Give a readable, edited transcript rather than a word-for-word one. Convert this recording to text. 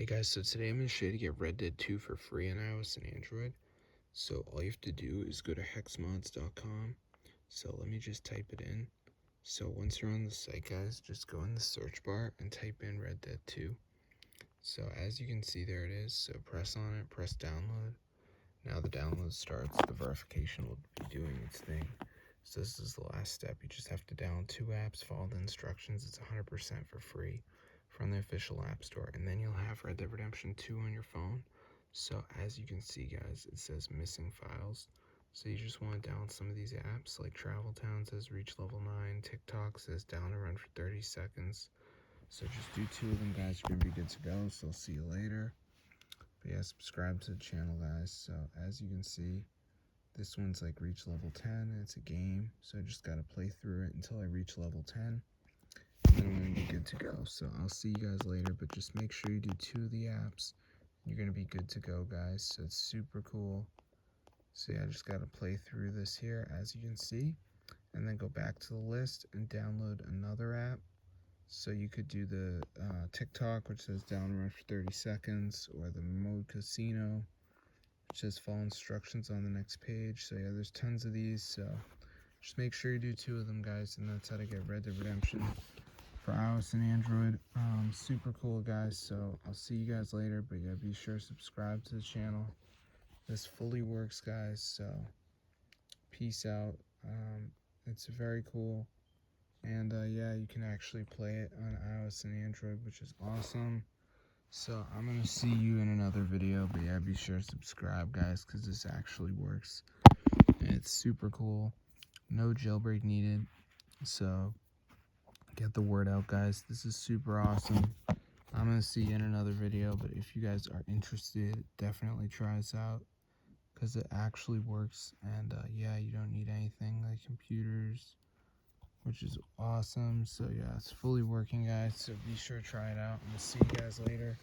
Hey guys, so today I'm going to show you to get Red Dead 2 for free on iOS and Android. So all you have to do is go to hexmods.com. So let me just type it in. So once you're on the site, guys, just go in the search bar and type in Red Dead 2. So as you can see, there it is. So press on it, press download. Now the download starts, the verification will be doing its thing. So this is the last step. You just have to download 2 apps, follow the instructions. It's 100% for free from the official app store, and then you'll have Red Dead Redemption 2 on your phone. So as you can see, guys, it says missing files. So you just want to download some of these apps, like Travel Town says reach level 9, TikTok says down to run for 30 seconds. So just do 2 of them, guys. You're gonna be good to go. So I'll see you later. But yeah, subscribe to the channel, guys. So as you can see, this one's like reach level 10, and it's a game. So I just gotta play through it until I reach level 10. And I'm gonna be good to go. So I'll see you guys later, but just make sure you do 2 of the apps. You're gonna be good to go, guys. So it's super cool. So yeah, I just gotta play through this here, as you can see, and then go back to the list and download another app. So you could do the TikTok, which says down run for 30 seconds, or the mode casino, which says follow instructions on the next page. So yeah, there's tons of these. So just make sure you do 2 of them, guys, and that's how to get Red Dead Redemption for iOS and Android. Super cool, guys. So I'll see you guys later, but yeah, be sure to subscribe to the channel. This fully works, guys. So peace out. It's very cool, and yeah, you can actually play it on iOS and Android, which is awesome. So I'm gonna see you in another video, but yeah, be sure to subscribe, guys, because this actually works and it's super cool. No jailbreak needed. So get the word out, guys. This is super awesome. I'm gonna see you in another video, but if you guys are interested, definitely try this out because it actually works. And yeah, you don't need anything like computers, which is awesome. So yeah, it's fully working, guys. So be sure to try it out, and we'll see you guys later.